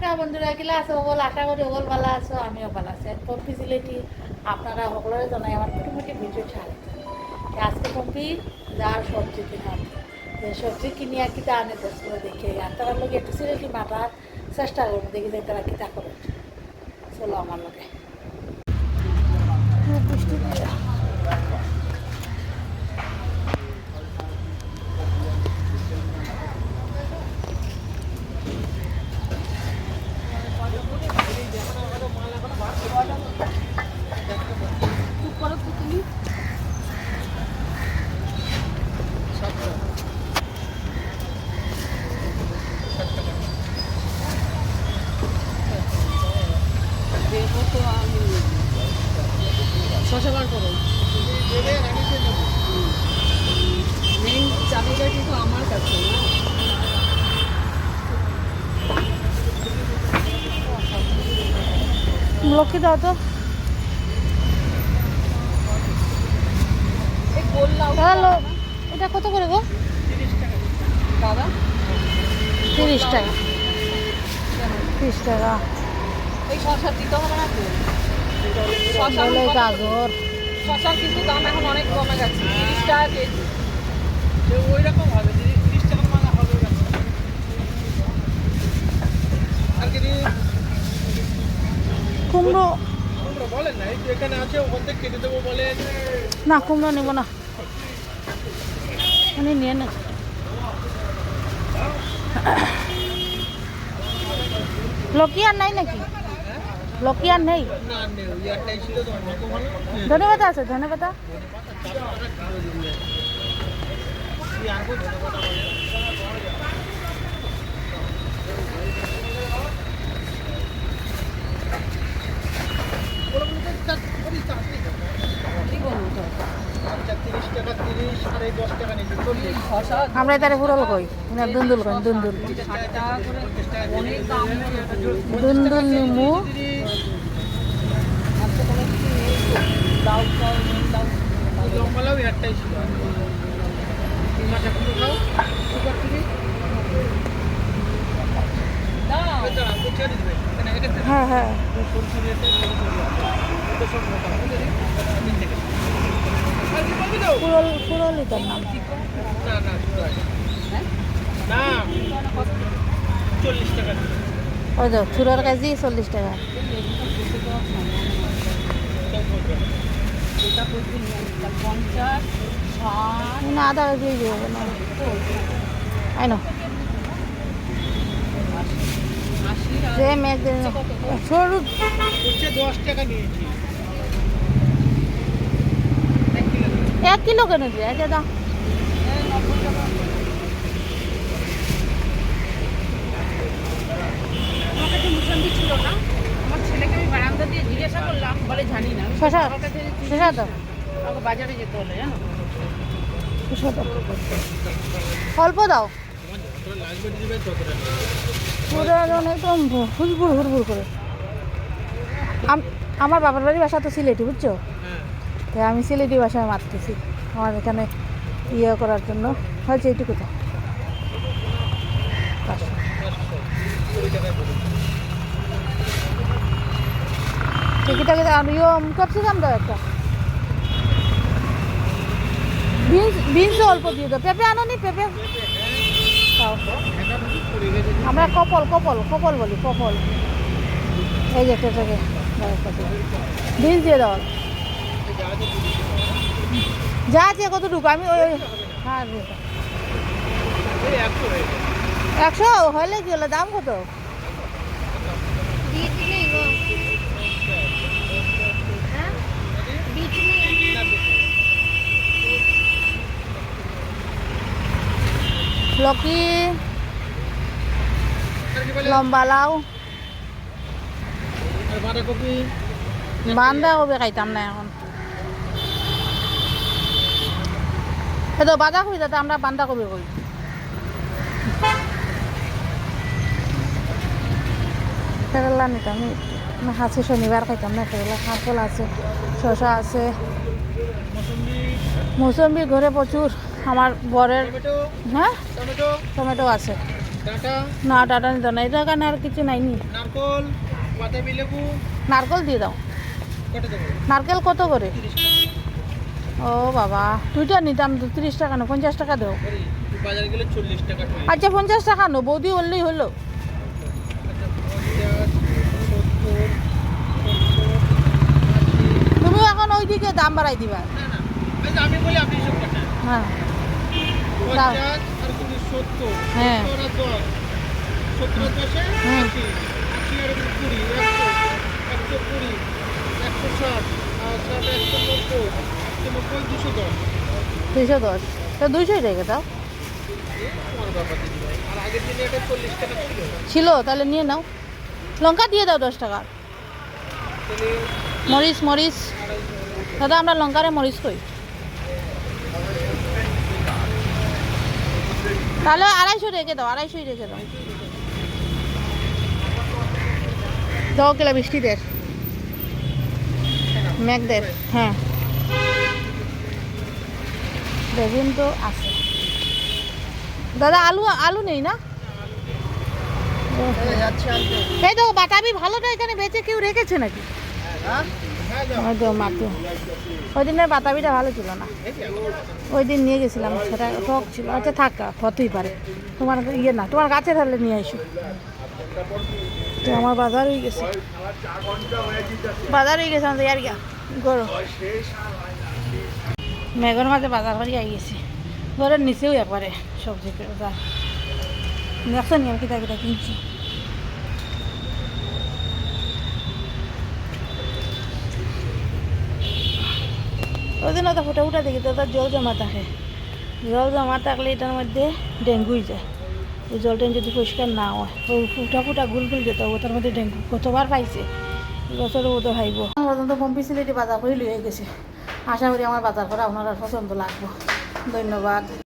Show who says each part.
Speaker 1: নমস্কার বন্ধুরা, কিলা আছো ওগল? আশা করি ওগল ভালো আছো, আমিও ভালো আছি। পম্পি সিলেটি আপনারা সকলের জানাই আমার মোটামুটি ভিডিও ছাড়ে। আজকে পম্পি যার সবজি কিনার যে সবজি কিনিয়া কিতা আনে দোষগুলো দেখে আর তারা লোক একটু সিলেটি মাথার চেষ্টা করবো, দেখি যে তারা কিতা করে। চলো আমার লোকে বৃষ্টি দিয়ে
Speaker 2: শশা বার করো। মেন চাবিটা কিন্তু আমার কাছে না।
Speaker 1: লক্ষ্মী দাও তো। হ্যালো, এটা কত করে গো?
Speaker 2: দাদা
Speaker 1: 30 টাকা। 30 টাকা।
Speaker 2: এই শশা দিতে হবে না তো? শশা
Speaker 1: বলে গাজর
Speaker 2: শশার কিন্তু দাম এখন অনেক কমে গেছে, 30 টাকা কেজি।
Speaker 3: ওই রকম হবে 30 টাকা মানা হবে আর কি
Speaker 1: কুমড়ো
Speaker 3: বলেন না, এই যে এখানে আছে ওখান থেকে কেটে দেবো বলেন।
Speaker 1: না, কুমড়ো নেবো না, উনি নিয়ে না। লকি আর নাই নাকি? লকি আর নেই?
Speaker 3: না নেই, ওই একটাই ছিল তো অন্য ভালো।
Speaker 1: ধন্যবাদ আছে, ধন্যবাদ।
Speaker 2: কি বলবো তো?
Speaker 3: আচ্ছা 30 টাকা 30 আর এই 10 টাকা নিচ্ছি 40।
Speaker 2: শশা
Speaker 1: আমরা তারে ফুরল কই না, দুন্দুল কই, দুন্দুল
Speaker 2: 60 টাকা করে অনেক দাম।
Speaker 1: দুন্দুল নিমু।
Speaker 2: আজকে কোনো কিছু নেই তো। দাও দাও দাও।
Speaker 3: লম্বালাও একটাই ছিল। তিন মাসে পুরো খাও সুপার ফ্রি।
Speaker 2: দাও।
Speaker 3: এটা আপনি ছেড়ে দিবেন এখানে এটা
Speaker 1: হ্যাঁ হ্যাঁ,
Speaker 3: সরষে রেটে এটা সব মোটা বুঝলি তিন থেকে আর কি বলবি তো
Speaker 1: ফুরল এটার নাম।
Speaker 3: না না শুধু আছে
Speaker 2: হ্যাঁ?
Speaker 3: না 40 টাকা
Speaker 1: ওই তো ফুরোর কেজি 40 টাকা।
Speaker 2: এটা প্রতিদিন 50, 60,
Speaker 1: না আধা কেজি দিয়ে হবে না, আই নো
Speaker 2: 80 আর
Speaker 1: যে মেঘ সরু
Speaker 3: হচ্ছে 10 টাকা নিয়েছি
Speaker 1: 1 কিলো কেন দিয়ে এটা দাও।
Speaker 2: 90 টাকা। আমার কাছে মুসম্বি ছিল না, আমার ছেলেকে আমি বারান্দা দিয়ে জিজ্ঞাসা করলাম, বলে জানি না।
Speaker 1: শশা
Speaker 2: আমার কাছে
Speaker 1: শশা দাও,
Speaker 2: আমাকে বাজারে যেতে হলে জানো।
Speaker 1: শশা দাও, অল্প দাও।
Speaker 3: তোমার লাগবে দিবে যতটা
Speaker 1: পুরো একদম হুড়বুড় হুড়বুড় করে। আমার বাবার বাড়ির বাসা তো সিলেটি, বুঝছো?
Speaker 3: হ্যাঁ
Speaker 1: তাই আমি সিলেটি বাসায় মারতেছি আমার এখানে ইয়ে করার জন্য। হয়েছে এইটুকু তো 500।
Speaker 3: 20 টাকা পড়ে
Speaker 1: টিকিটা কিন্তু আর ইয়ে ক্যাপসিকাম দাও একটা, বিনস অল্প দিয়ে দাও। পেঁপে আনো নি? পেঁপে দাও। আমরা কপল কপল কপল বলি, কপল। এই যে পেঁপেকে বিনস দিয়ে দাও। যা আছে কতটুকু আমি ওই হ্যাঁ 100 হলে কি হলো, দাম কত? লকি লম্বা লাউ
Speaker 3: আর বাঁধাকপি
Speaker 1: বাঁধাকপি খাইতাম না এখন। তো বাঁধাকপি যাতে আমরা বাঁধাকপি করি। কেরালা নিতাম আছে, শনিবার খাইতাম না কেরালা। কাঁকল আছে, শশা আছে, মৌসুম্বি ঘরে প্রচুর। আমার বরের
Speaker 3: টমেটো
Speaker 1: হ্যাঁ
Speaker 3: টমেটো
Speaker 1: টমেটো আছে।
Speaker 3: ডাটা,
Speaker 1: না ডাটা নিতে না, এটা কারণে আর কিছু নাইনি।
Speaker 3: নারকল, বাতাবি লেবু,
Speaker 1: নারকেল দিয়ে দাও।
Speaker 3: কত দেবো?
Speaker 1: নারকেল কত করে?
Speaker 3: 30 টাকা।
Speaker 1: ও বাবা, দুইটা নিতাম তো 30 টাকা না, 50 টাকা দাও।
Speaker 3: ওরে, তুই বাজারে গেলে 40 টাকা ঠই।
Speaker 1: আচ্ছা 50 টাকা নো, বৌদি বললেই হলো।
Speaker 3: আচ্ছা, 50, 70, 80।
Speaker 1: তুমি এখন ওইদিকে দাম বাড়াই দিবা।
Speaker 3: না না, আচ্ছা আমি বলি আপনি সব কাটা।
Speaker 1: হ্যাঁ
Speaker 3: 50 আর তুমি 70,
Speaker 1: হ্যাঁ।
Speaker 3: 70 আর 10, 70 আর 10
Speaker 1: হুম।
Speaker 3: 80, 80 আর 20, 100, 120, 160, আর 190, 190, 210।
Speaker 1: 210, তো 200 রেখে দাও।
Speaker 3: তোমার ব্যাপার দিদি ভাই। আর আগের দিনে এটা 40 টাকা ছিল।
Speaker 1: ছিল, তাহলে নিয়ে নাও। লঙ্কা দিয়ে দাও 10 টাকা।
Speaker 3: তাহলে
Speaker 1: মরিচ মরিচ দাদা, আমরা লঙ্কারে মরিচ কই। তাহলে 250 রেখে দাও, 250 রেখে দাও। দাও কিলো বৃষ্টি দের, মেঘ দের। হ্যাঁ বেগুন তো আছে দাদা। আলু আলু নেই না?
Speaker 3: যাচ্ছে আনতে।
Speaker 1: এই তো বাতাবি ভালোটা এখানে বেঁচে কেউ রেখেছে নাকি?
Speaker 3: হ্যাঁ? হ্যাঁ যাও।
Speaker 1: ওই তো মাত্র ওই দিনের বাতাবিটা ভালো ছিল না,
Speaker 3: এই যে আমার
Speaker 1: ওই দিন নিয়ে গেছিলাম, সেটা টক ছিল। আচ্ছা থাক, হতেই পারে। তোমার ইয়ে না, তোমার গাছে থাকলে নিয়ে আসো। তো আমার বাজার হয়ে গেছে, বাজার হয়ে গেছে আমাদের আর গিয়া গরু মেঘর মাঝে বাজার করে আই গেছি। ঘরের নিচেও একবারে সবজি বাজার দেখছেন আমি কিতা কিতা কিনছি। ওই দিন তো ফোটা ফুটা দেখি তো তার জল জমা থাকে, জল জমা থাকলে এটার মধ্যে ডেঙ্গুই যায়। এই জলটা যদি পরিষ্কার না হয়, ওই ফুটা ফুটা গুল গুল যেত, ওটার মধ্যে ডেঙ্গু কতবার পাইছে, বছরও বোধ হাইব। পর্যন্ত পম্পি সিলেটি বাজার করে লিয়ে গেছে। আশা করি আমার বাজার করা আপনার পছন্দ লাগবে। ধন্যবাদ।